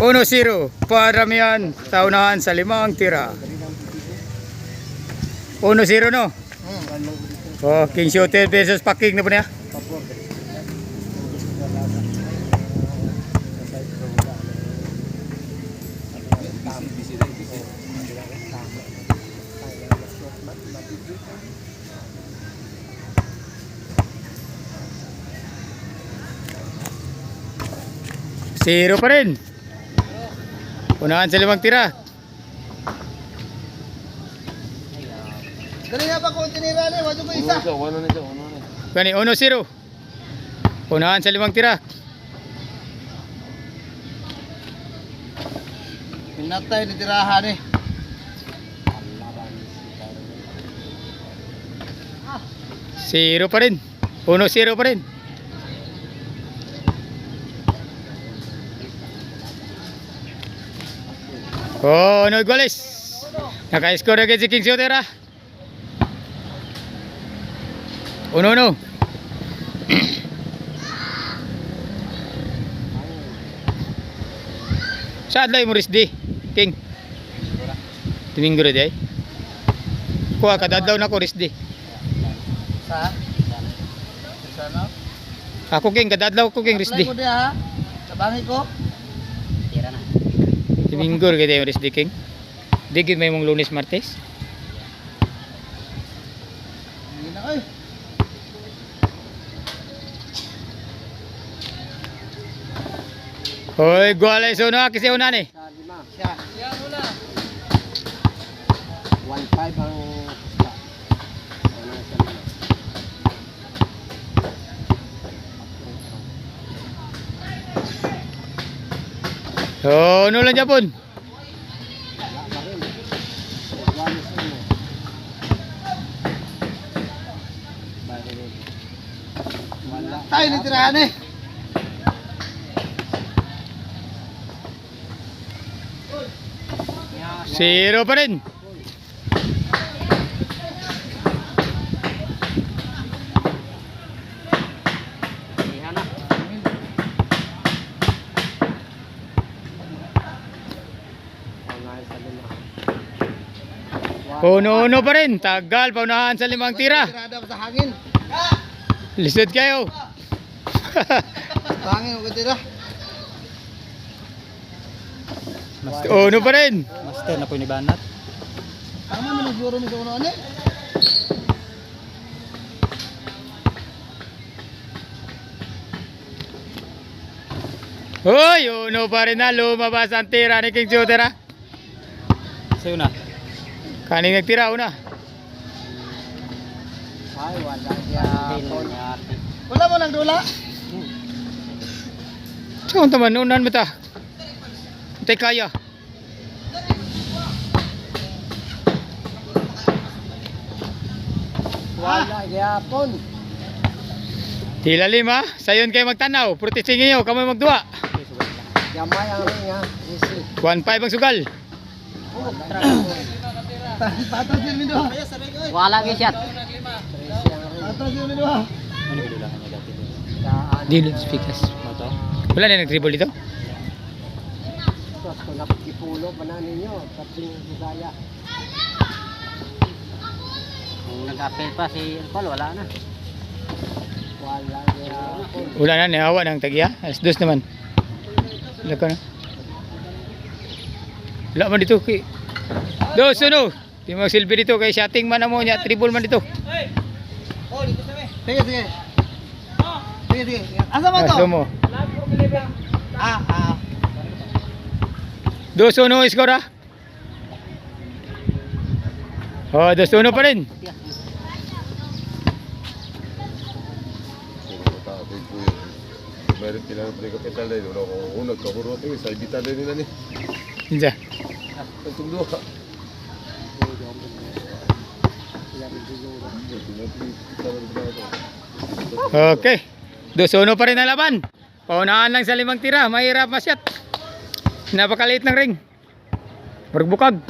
1-0 Paramihan sa unahan sa 5 tira. 1-0 no. Oh, King Shooter versus Paking na po niya. Zero pa rin. Unahan sa 5 tira. Dali na pa kung tinira na, wala ko isa. Kani 1-0. Unahan sa 5 tira. Pinatay ni tirahan eh. Zero pa rin. 1-0 pa rin. Oh, no goles. Naka-score agad si King Shooter ah. 1-1. Saan lang mo risdi, King? Domingo rin ay. Kuha ka dadlaw na ko risdi. Sa? Sana? Ako King, kadadlaw ko King risdi. Apply ko dia ha. Tabangi ko. Tira na. Domingo rin kayo risdi King. Digid may mong Lunes Martes. Hindi na ay. Hoy, gol ay suno kasi una ni. Siya. Siya una. 1-5 ang pusta. Oh, no lang Japon. Tayo ni tirahan eh. Zero pa rin. Uno pa rin. Tagal paunahan sa 5 tira. Tirada pa sa hangin. Lisod kayo. Hangin ko tira. Uno pa rin. Master na po ni Banat. Tama mo naguro mi sa uno ani. Hoy, uno pa rin na. Lumabas ang tira ni King Shooter ha. Sa'yo na. Kaning nagtira una. Ay wala ya. Wala mo nang dula. Saan taman unan mo ta? Tay kaya. Wala gyapon. Tila 5. Sayon kayo magtanaw. Protesting niyo kamo magduwa. Gamay ang ring ha. Easy. 1-5 ang sugal. Patag din mi do. Wala gyud siya. Patag din mi do. Ano gidulangan niya dati? Dilo speakers. Moto. Wala na nag-dribble dito. Tos ko nakipulo banan ninyo kaping Bisaya. Kung nag-appel pa si Paul, wala na. Wala gyapon. Wala na nihawa ng tagya. Alas 2 naman. Wala ka na. Wala man dito. Dos, uno. Di mo silbi dito kay shotting man mo niya. Triple man dito. Sige sige. Sige sige. Asa man to? Slow mo. Ah. 2-1 score ha. Oh, 2-1 pa rin. Meron pinang kapital na yun. Kung nagkaburo ito, sa ibitan na nila ni. Insa. Ang tungdo ha. Okay. 2-1 pa rin ang laban. Paunahan lang sa 5 tira. Mahirap masyat. Napakaliit ng ring. Magbukag.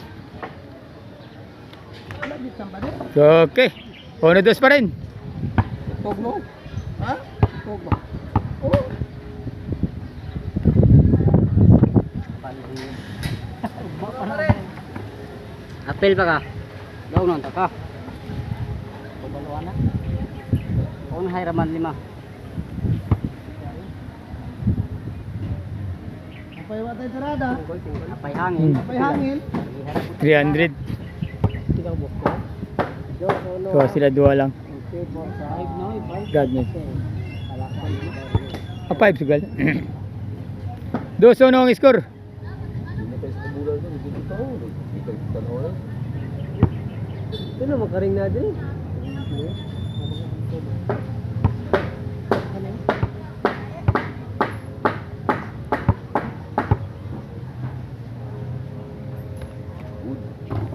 Okay. 1-2 pa rin. Huwag mo. Ha? Huwag mo. Oh. Apel pa ka. Daw nun ta ka. Pabaluan na. Kung hayraman 5. Apay watay tirada. Apay hangin. Apay hangin. 300. Ikaw buko. So sila dua lang. 5 no, 5. God me. 5 sugal. 2-1 ang score. Hindi na tayo sa kabulan na, hindi tayo. Hindi tayo tanaw na. Ito makaring na din.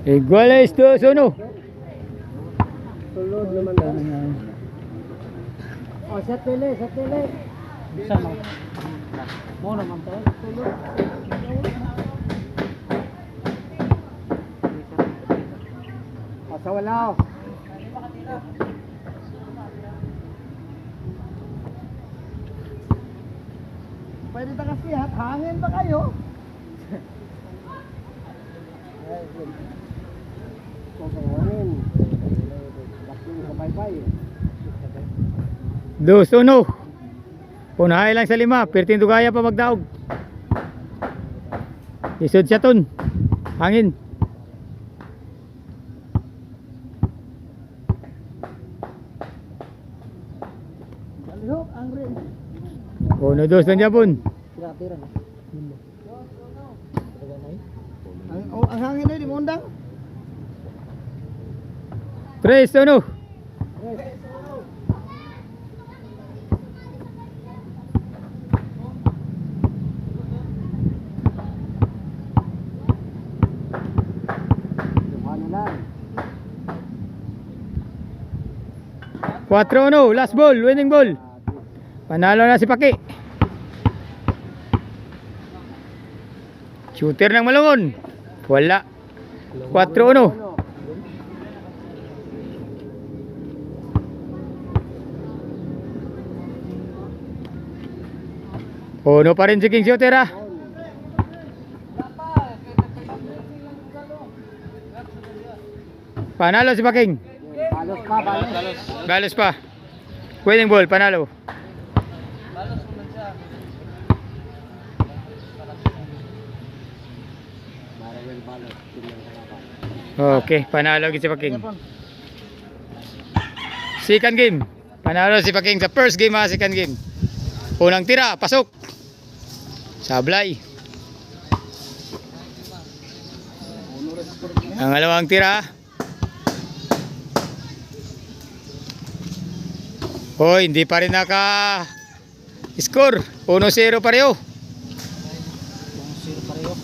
Iguales 2-1. Sulod naman daw. Oh, sa tele. Bisa mo. Mo naman to. Sulod. Sa wala. Pwede ta kasi hangin ba kayo? Hangin. Bakit ka bye-bye? 2-1. Punahay lang sa 5, pertin kaya pa magdaog. Isod siya ton. Hangin. Balihok ang rin. 1-2 lang Japon. Tira-tira na. Ang hangin na di mo undang. 3-1. Ano lang. 4-1, last ball, winning ball. Panalo na si Paki. Shooter ng Malungon. Wala. 4-1. Uno pa rin si King Shooter ha. Panalo si Paking. Balos pa, balos. Balos pa. Winning ball, panalo. Okay, panalo si Paking. Second game. Panalo si Paking sa first game ha, second game. Unang tira, pasok. Sablay. Ang alawang tira. Hoy, hindi pa rin naka score. 1-0 pareho.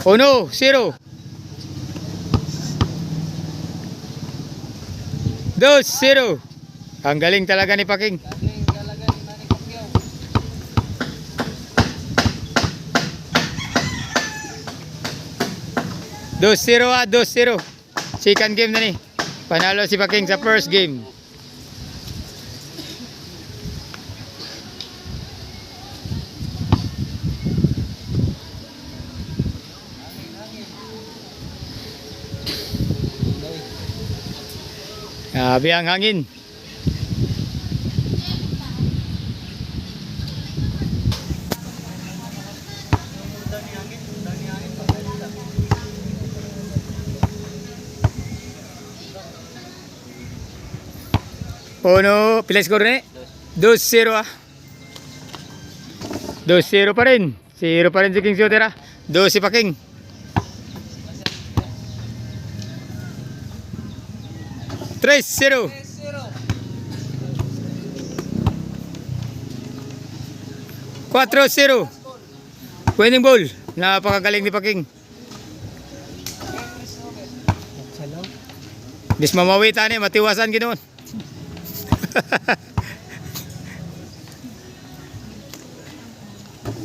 1-0. 2-0. Ang galing talaga ni Paking. Dos 0 ah, 2-0. Second game na ni. Panalo si Paking sa first game. Grabe ang hangin. Uno, pila score ni? 2-0 ah. 2-0 pa rin. 0 pa rin si King Shooter ah. 2 si Paking. Tres 0. 4-0. Winning ball. Napakagaling ni Paking. Bis mamawitan eh, matiwasan ginoon.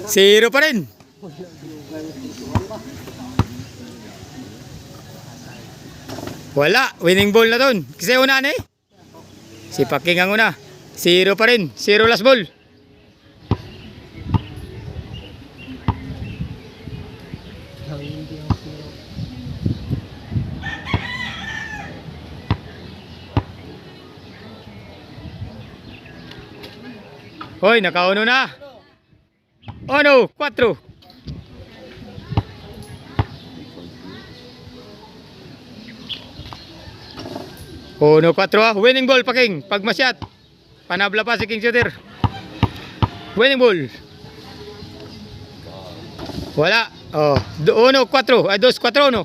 Zero pa rin. Wala, winning ball na doon. Kasi una na eh. Si Paking ang una. 0 pa rin. 0 last ball. Hoy, nakauno na. 1-4. Uno, 4 ah. Winning ball pa King. Pag masyat, panabla pa si King Shooter. Winning ball. Wala. Oh, 1-4. Ay, 2-4 no.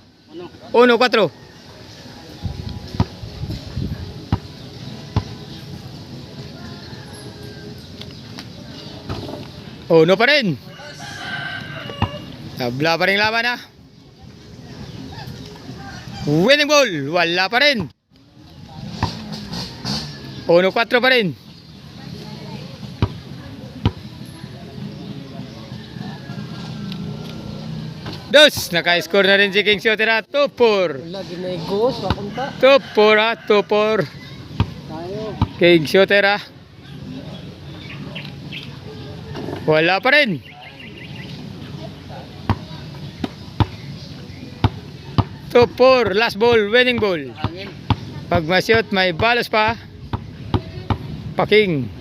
1-4. Uno pa rin. Tabla pa rin laban ah. Winning ball. Wala pa rin. 1-4 pa rin. Dos, naka-score na rin si King Shooter at 2-4. Lagi na igos, papunta. 2-4 ah, 2-4. Tayo. King Shooter ah. Wala pa rin. Two, 4, last ball, winning ball. Hangin. Pag masyot, may balos pa. Paking.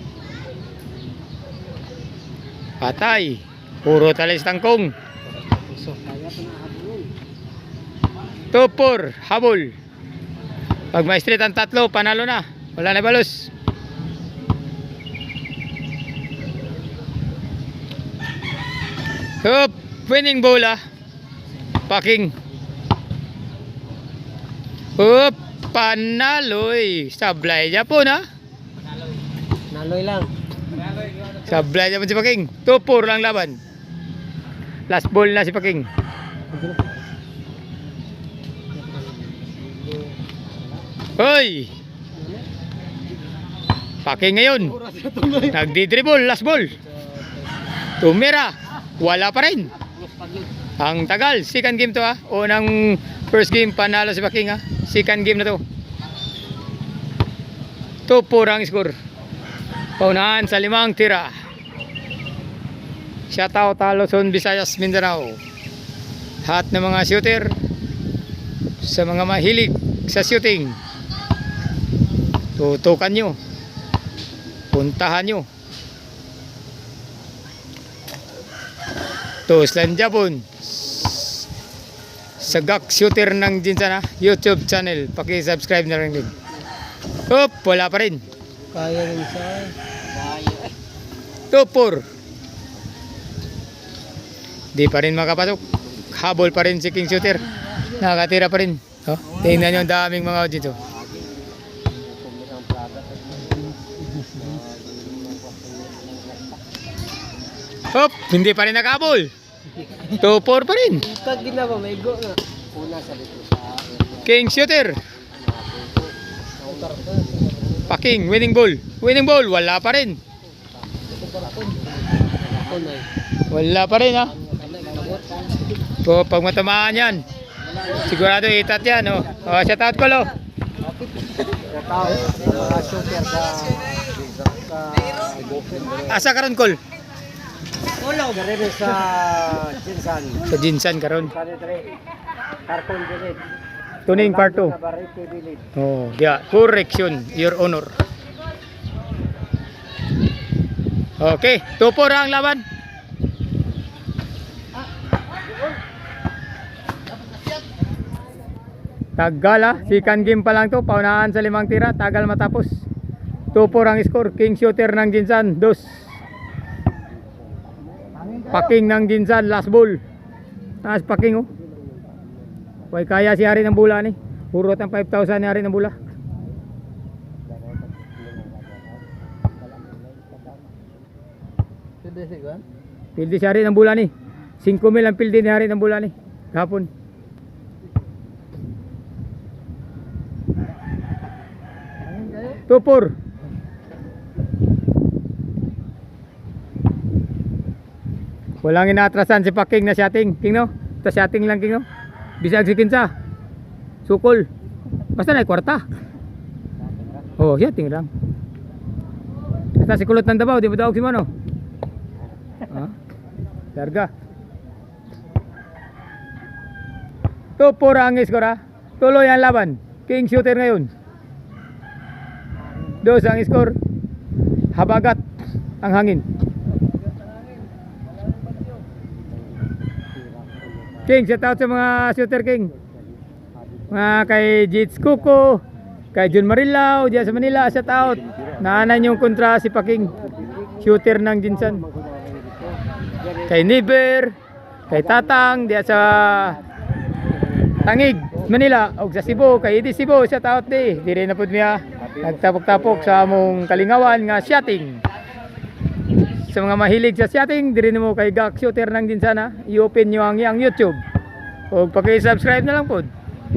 Patay. Puro talis tangkong. So, kaya pa na habulon. 2-4, habol. Pag may straight ang tatlo, panalo na. Wala na balos. Hup, winning ball ah. Paking. Hup, panaloy. Sablay Japon ah. Naloy lang. Sablay Japon si Paking. 2-4 lang laban. Last ball na si Paking. Hoy! Paking ngayon. Nagdi-dribble, last ball. Tumira. Wala pa rin. Ang tagal. Second game to ah. Unang first game panalo si Paking ah. Second game na to. 2-4 ang score. Paunahan sa 5 tira. Shoutout Luzon, Visayas, Mindanao. Lahat ng mga shooter, sa mga mahilig sa shooting, tutukan nyo, puntahan nyo. Tuslan Japon, Sagak Shooter ng Jinsan YouTube channel. Paki-subscribe na rin din. Hop, wala pa rin. Kaya rin sa... Kaya. 2-4. Di pa rin makapasok. Habol pa rin si King Shooter. Nakatira pa rin. Oh, tingnan nyo ang daming mga dito. Hop, hindi pa rin nakahabol. 2-4 pa rin. Pag ginawa, may go na. Una sa dito sa... King Shooter. Paking, winning ball. Winning ball, wala pa rin. Wala pa rin ha. So, pag matamaan yan, sigurado itat yan. Oh. Oh, shout out ko lo. Tao, mga shooter sa... Asa karon kol? Wala ko rin sa Jinsan. Sa Jinsan karon. Sanitary. Karton Dilit. Tuning part 2. Nabarite Dilit. Oh, yeah, correction, your honor. Okay, 2-4 ang laban. Tagal ah, second game pa lang to, paunahan sa 5 tira, tagal matapos. 2-4 ang score, King Shooter ng Jinsan, 2. Paking ng Jinsan, last ball. Taas Paking oh. Way kaya si Hari ng Bula ni. Purot ang 5,000 ni Hari ng Bula. Pildi si Hari ng Bula ni. 5,000 ang pildi ni Hari ng Bula ni. Kahapon. Tupur. Walang inaatrasan si Paking na shotting. King no? Ito shotting lang King no? Bisag si Kinsa. Sukol. Basta na kwarta. Oh, shotting lang. Basta si Kulot ng Davao, di ba daog si Mano? Ha? Larga. Tupur ang score ha. Tuloy ang laban. King Shooter ngayon. 2 ang score. Habagat. ang hangin. King, shout out sa mga shooter King. Mga kay Jits Kuko, kay Jun Marilao, diyan sa Manila, shout out. Naanan yung kontra si Paking, shooter ng Jinsan. Kay Niber, kay Tatang, diyan sa Tangig, Manila, o sa Cebu, kay Edi Cebu, shout out di. Di rin na po niya, nagtapok-tapok sa among kalingawan nga shooting. Sa mga mahilig sa shooting, di rin mo kay Gak shooter ng Jinsan ha. I-open nyo ang iyang YouTube. O paki-subscribe na lang po.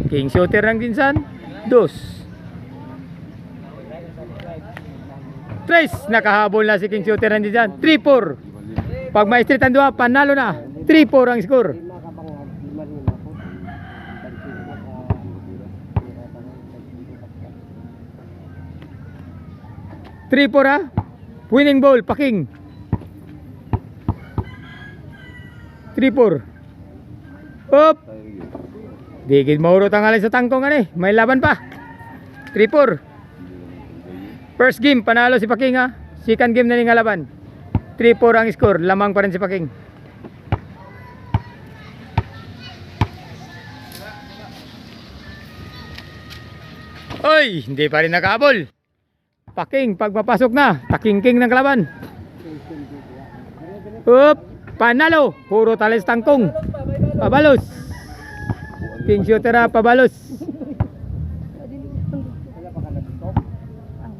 King shooter ng Jinsan, 2. Trace, nakahabol na si King shooter ng Jinsan, 3-4. Pag may street ang dua, panalo na. 3-4 ang score. 3-4 ha. Winning ball, Paking. 3-4. Up. Digid maurot ang alay sa tangkong ani. May laban pa. 3-4. First game panalo si Paking ha. Second game na ning laban. 3-4 ang score. Lamang pa rin si Paking. Oy, hindi pa rin nakahabol. Paking pag mapasok na, takingking ng kalaban. Up, panalo. Puro talis tangkong. Pabalos. King shooter ha, pabalos.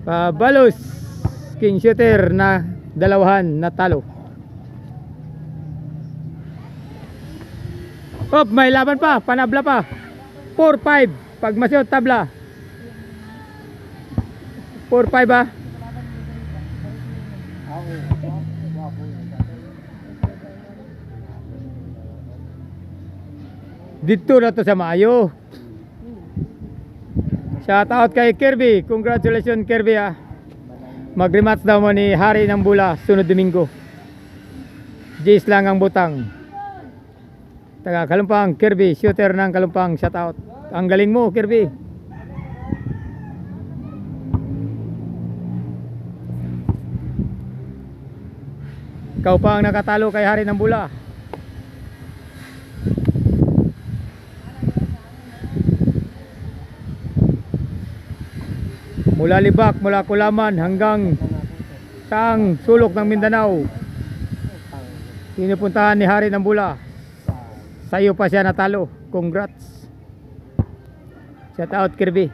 Pabalos. King shooter na dalawahan na talo. Up, may laban pa, panabla pa. 4-5 pag masyot tabla. 4-5 ba? Dito na to sa Mayo. Shout out kay Kirby. Congratulations Kirby ha. Mag-rematch daw mo ni Hari ng Bula sunod Domingo. Jace lang ang butang. Taga Kalumpang, Kirby, shooter ng Kalumpang. Shout out. Ang galing mo Kirby. Ikaw pa ang nakatalo kay Hari ng Bula. Mula Libak, mula Kulaman hanggang sang sulok ng Mindanao. Pinupuntahan ni Hari ng Bula. Sa iyo pa siya natalo. Congrats. Shout out Kirby.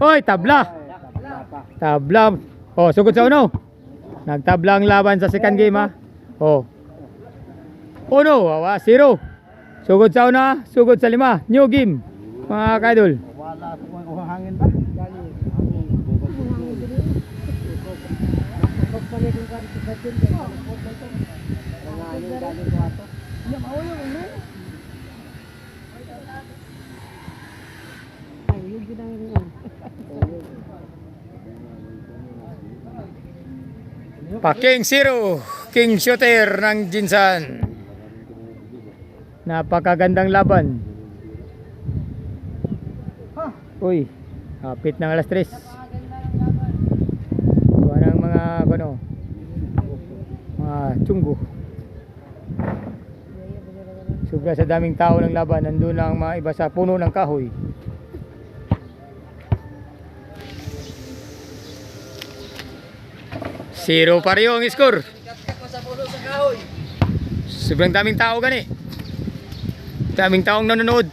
Oy, tabla. Tabla. Oh, sugod sa uno. Nagtabla ang laban sa second game ha. Oh. 1, 0. Sugod sa una, sugod sa 5. New game. Mga kaidol. Wala ko hangin ba? Paking 0, King shooter ng Jinsan. Napakagandang laban. Uy, hapit ng alas 3. Kuha ng mga mga tunggo. Sobra sa daming tao ng laban. Nandun ang mga iba sa puno ng kahoy. Zero pa rin yung score. Sobrang daming tao gani. Daming taong nanonood.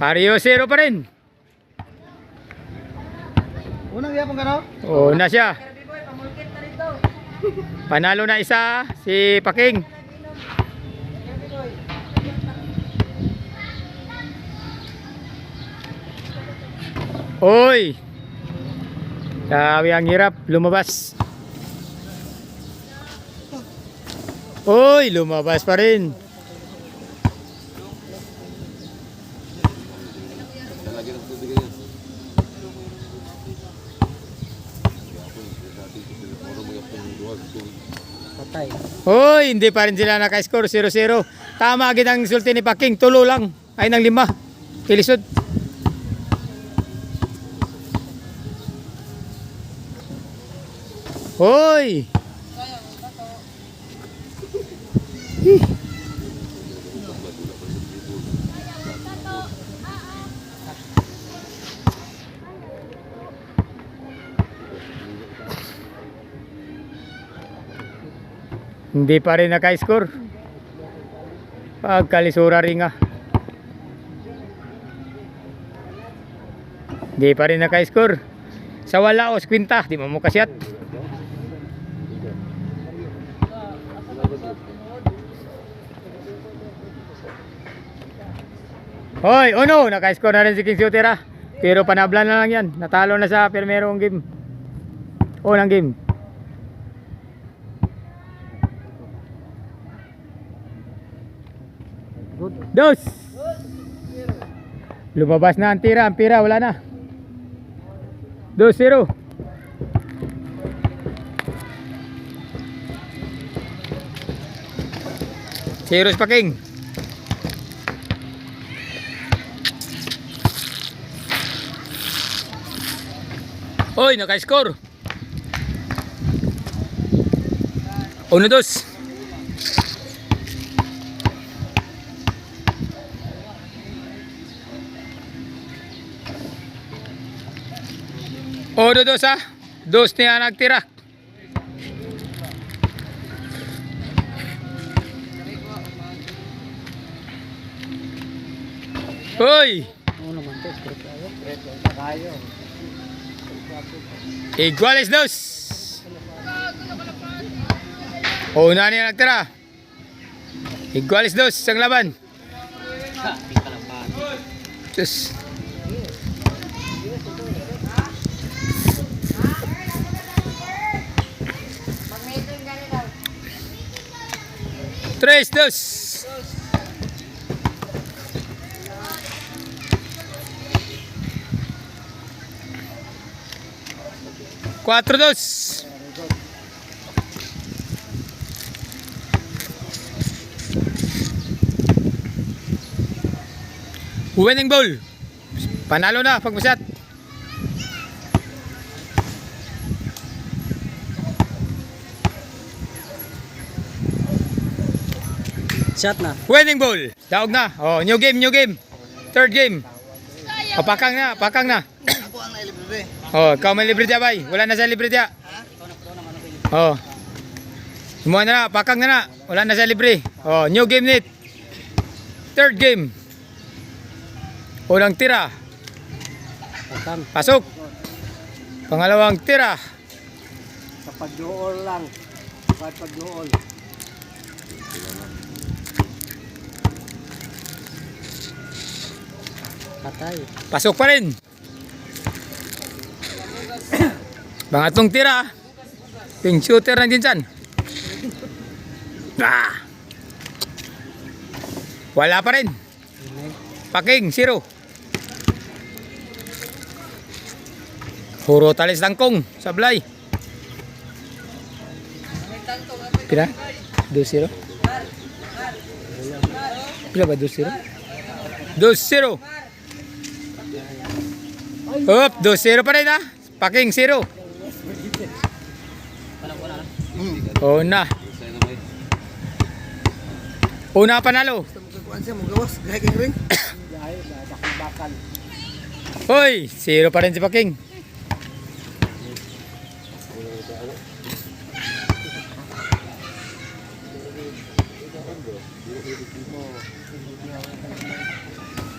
Pareho 0 pa rin. Unang yapon ka no? Oo na siya. Panalo na isa si Paking. Oy. Sabi ang hirap lumabas. Oy, lumabas pa rin. Patay. Oy, hindi pa rin sila naka-score 0-0. Tama agad ang sulti ni Paking, tulo lang ay ng 5. Kilisod. Hoy! Ih. Hindi pa rin naka-score. Pagkalisura rin nga. Hindi pa rin naka-score. Sa wala o skwinta, di mo kasyat. Hoy, uno, naka-score na rin si King Shooter ah. Pero panablan na lang yan. Natalo na sa primerong game. Unang game. Dos. Lumabas na ang tira. Ang pira wala na. 2-0. Zeros pa King. Hoy, naka-score. 1-2. Odo dos ah. Dos niya nagtira. Hoy! Iguales dos. Una niya nagtira. Iguales dos ang laban. Just 3-2. Cuatro dos. Winning ball. Panalo na pagmasat. Shot na. Winning ball. Daog na. Oh, new game, new game. Third game. Oh, pakang na, pakang na. Ako ang nailibre. Oh, ikaw may libre dyan, bay. Wala na sa libre dyan. Oh. Sumuha na na, pakang na na. Wala na sa libre. Oh, new game net. Third game. Unang tira. Pasok. Pangalawang tira. Sa pag-duol lang. Pag-duol. Patay. Pasok pa rin. Pangatlong tira. Ping shooter na din dyan. Ah. Wala pa rin. Paking, 0. Puro talis langkong. Sablay. Pira? 2-0. Pira ba 2-0? 2-0. Up, 2-0 pa rin ha. Paking 0. Una. Una panalo. Hoy, 0 pa rin si Paking.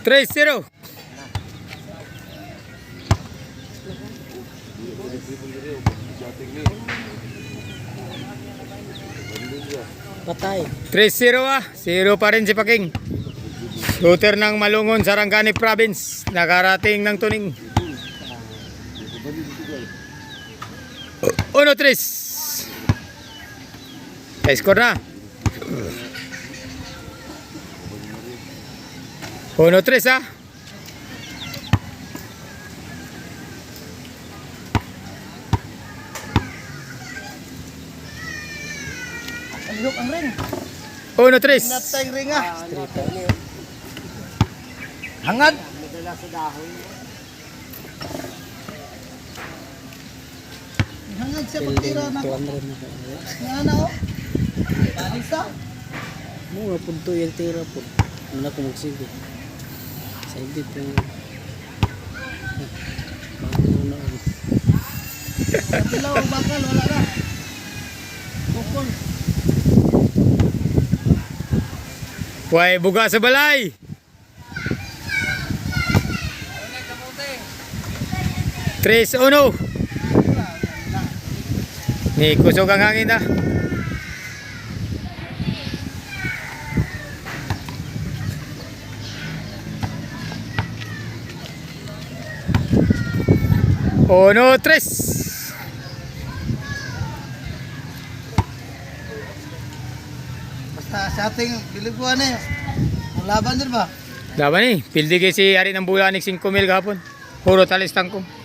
Tres, 0. Patay. 3-0 ah. 0 pa rin si Paking. Shooter ng Malungon, Sarangani Province. Nakarating ng tuning. 1-3. Score na. 1-3 ah. Alihok ang ring. 1-3. Natay ring ah. Hangad. sa dahon. Hanggang sa pagtira na. 200 na ko. Nga na oh. Balisa. Mura po ito yung tira po. Muna ko magsige. Sa edit yung... Muna ko. Dilaw, bakal, wala na. Bukol. Huwag buga sa balay. Tres uno. Ni kusog ang hangin na. Uno, tres. Basta sa ating biliguan eh. Ang laban din ba? Laban eh. Pildi kay si Ari ng Bulanik 5 mil kahapon. Puro talis tangkong.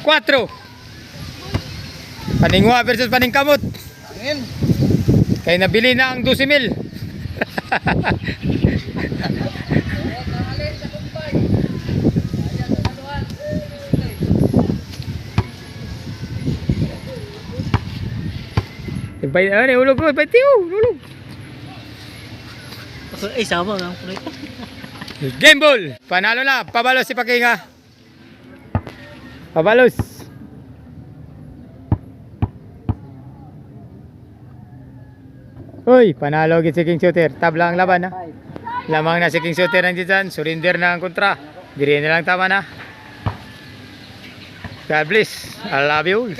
4. Paningwa versus paningkamot. Angin. Kaya nabili na ang 12 mil. Bay, ano, ulog ko, bay, tiyo, ulog. Eh, sama nga po. Game ball. Panalo na, pabalos si Pakinga. Pabalos. Uy, panalo gid si King Shooter. Tabla ang laban ha. Lamang na si King Shooter nang dyan. Surrender na ang kontra. Diri na lang tama na. God bless. I love you.